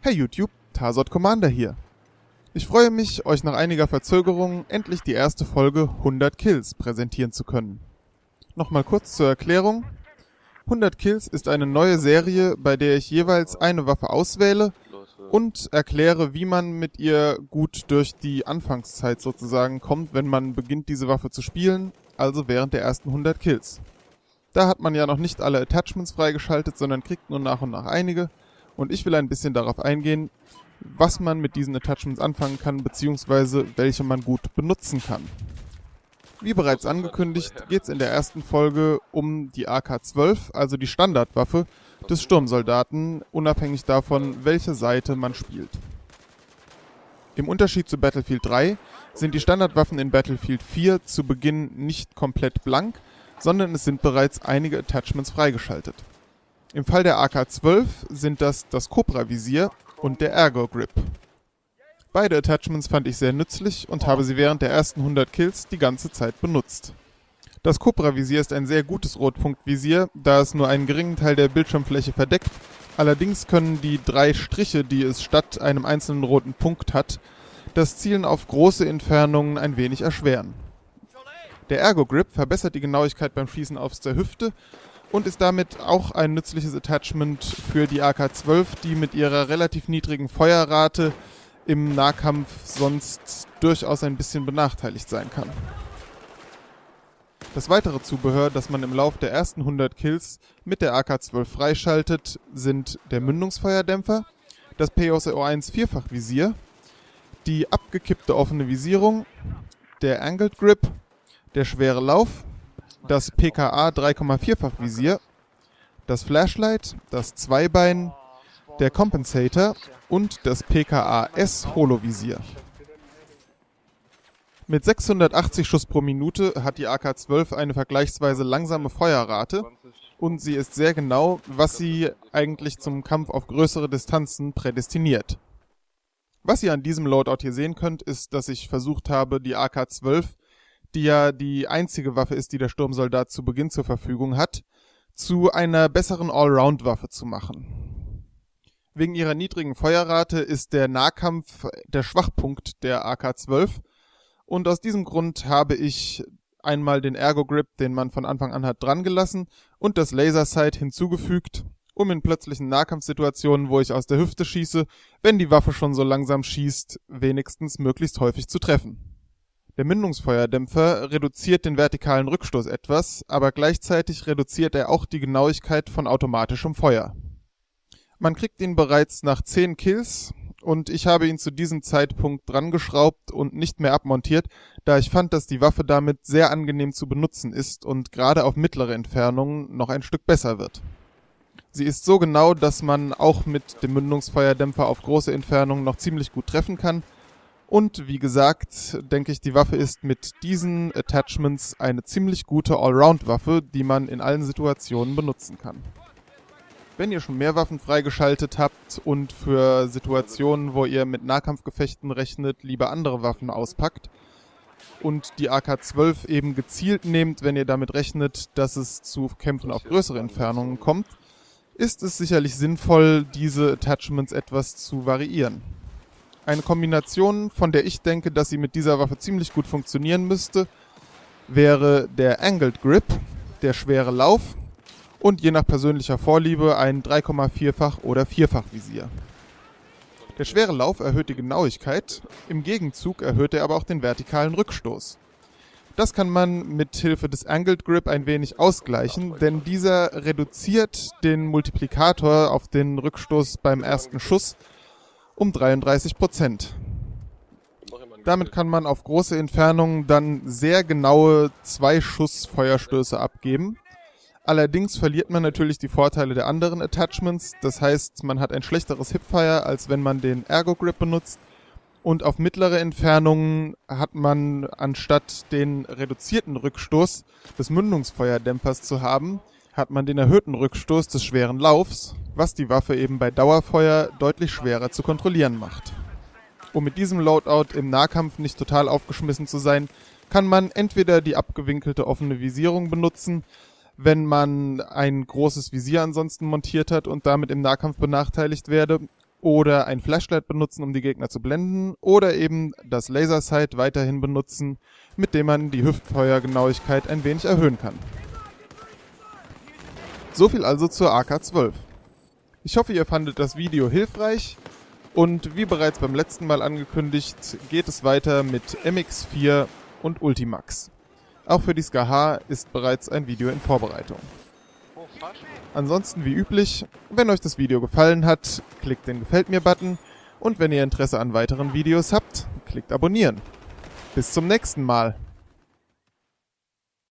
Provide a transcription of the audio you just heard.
Hey YouTube, Tarsot Commander hier. Ich freue mich, euch nach einiger Verzögerung endlich die erste Folge 100 Kills präsentieren zu können. Nochmal kurz zur Erklärung. 100 Kills ist eine neue Serie, bei der ich jeweils eine Waffe auswähle und erkläre, wie man mit ihr gut durch die Anfangszeit sozusagen kommt, wenn man beginnt, diese Waffe zu spielen, also während der ersten 100 Kills. Da hat man ja noch nicht alle Attachments freigeschaltet, sondern kriegt nur nach und nach einige. Und ich will ein bisschen darauf eingehen, was man mit diesen Attachments anfangen kann, beziehungsweise welche man gut benutzen kann. Wie bereits angekündigt, geht es in der ersten Folge um die AK-12, also die Standardwaffe des Sturmsoldaten, unabhängig davon, welche Seite man spielt. Im Unterschied zu Battlefield 3 sind die Standardwaffen in Battlefield 4 zu Beginn nicht komplett blank, sondern es sind bereits einige Attachments freigeschaltet. Im Fall der AK-12 sind das Cobra-Visier und der Ergo-Grip. Beide Attachments fand ich sehr nützlich und habe sie während der ersten 100 Kills die ganze Zeit benutzt. Das Cobra-Visier ist ein sehr gutes Rotpunktvisier, da es nur einen geringen Teil der Bildschirmfläche verdeckt. Allerdings können die 3 Striche, die es statt einem einzelnen roten Punkt hat, das Zielen auf große Entfernungen ein wenig erschweren. Der Ergo-Grip verbessert die Genauigkeit beim Schießen aus der Hüfte und ist damit auch ein nützliches Attachment für die AK-12, die mit ihrer relativ niedrigen Feuerrate im Nahkampf sonst durchaus ein bisschen benachteiligt sein kann. Das weitere Zubehör, das man im Lauf der ersten 100 Kills mit der AK-12 freischaltet, sind der Mündungsfeuerdämpfer, das POSO-1 Vierfachvisier, die abgekippte offene Visierung, der Angled Grip, der schwere Lauf, das PKA 3,4-fach Visier, das Flashlight, das Zweibein, der Compensator und das PKA-S Holovisier. Mit 680 Schuss pro Minute hat die AK-12 eine vergleichsweise langsame Feuerrate und sie ist sehr genau, was sie eigentlich zum Kampf auf größere Distanzen prädestiniert. Was ihr an diesem Loadout hier sehen könnt, ist, dass ich versucht habe, die AK-12, die ja die einzige Waffe ist, die der Sturmsoldat zu Beginn zur Verfügung hat, zu einer besseren Allround-Waffe zu machen. Wegen ihrer niedrigen Feuerrate ist der Nahkampf der Schwachpunkt der AK-12 und aus diesem Grund habe ich einmal den Ergo-Grip, den man von Anfang an hat, dran gelassen und das Laser-Sight hinzugefügt, um in plötzlichen Nahkampfsituationen, wo ich aus der Hüfte schieße, wenn die Waffe schon so langsam schießt, wenigstens möglichst häufig zu treffen. Der Mündungsfeuerdämpfer reduziert den vertikalen Rückstoß etwas, aber gleichzeitig reduziert er auch die Genauigkeit von automatischem Feuer. Man kriegt ihn bereits nach 10 Kills und ich habe ihn zu diesem Zeitpunkt drangeschraubt und nicht mehr abmontiert, da ich fand, dass die Waffe damit sehr angenehm zu benutzen ist und gerade auf mittlere Entfernungen noch ein Stück besser wird. Sie ist so genau, dass man auch mit dem Mündungsfeuerdämpfer auf große Entfernungen noch ziemlich gut treffen kann. Und wie gesagt, denke ich, die Waffe ist mit diesen Attachments eine ziemlich gute Allround-Waffe, die man in allen Situationen benutzen kann. Wenn ihr schon mehr Waffen freigeschaltet habt und für Situationen, wo ihr mit Nahkampfgefechten rechnet, lieber andere Waffen auspackt und die AK-12 eben gezielt nehmt, wenn ihr damit rechnet, dass es zu Kämpfen auf größere Entfernungen kommt, ist es sicherlich sinnvoll, diese Attachments etwas zu variieren. Eine Kombination, von der ich denke, dass sie mit dieser Waffe ziemlich gut funktionieren müsste, wäre der Angled Grip, der schwere Lauf und je nach persönlicher Vorliebe ein 3,4-fach oder 4-fach Visier. Der schwere Lauf erhöht die Genauigkeit, im Gegenzug erhöht er aber auch den vertikalen Rückstoß. Das kann man mit Hilfe des Angled Grip ein wenig ausgleichen, denn dieser reduziert den Multiplikator auf den Rückstoß beim ersten Schuss um 33%. Damit kann man auf große Entfernungen dann sehr genaue 2-Schuss-Feuerstöße abgeben. Allerdings verliert man natürlich die Vorteile der anderen Attachments, das heißt, man hat ein schlechteres Hipfire, als wenn man den Ergo-Grip benutzt. Und auf mittlere Entfernungen hat man, anstatt den reduzierten Rückstoß des Mündungsfeuerdämpfers zu haben, hat man den erhöhten Rückstoß des schweren Laufs, was die Waffe eben bei Dauerfeuer deutlich schwerer zu kontrollieren macht. Um mit diesem Loadout im Nahkampf nicht total aufgeschmissen zu sein, kann man entweder die abgewinkelte offene Visierung benutzen, wenn man ein großes Visier ansonsten montiert hat und damit im Nahkampf benachteiligt werde, oder ein Flashlight benutzen, um die Gegner zu blenden, oder eben das Lasersight weiterhin benutzen, mit dem man die Hüftfeuergenauigkeit ein wenig erhöhen kann. So viel also zur AK-12. Ich hoffe, ihr fandet das Video hilfreich und wie bereits beim letzten Mal angekündigt, geht es weiter mit MX4 und Ultimax. Auch für die SCAR-H ist bereits ein Video in Vorbereitung. Ansonsten wie üblich, wenn euch das Video gefallen hat, klickt den Gefällt mir-Button und wenn ihr Interesse an weiteren Videos habt, klickt Abonnieren. Bis zum nächsten Mal.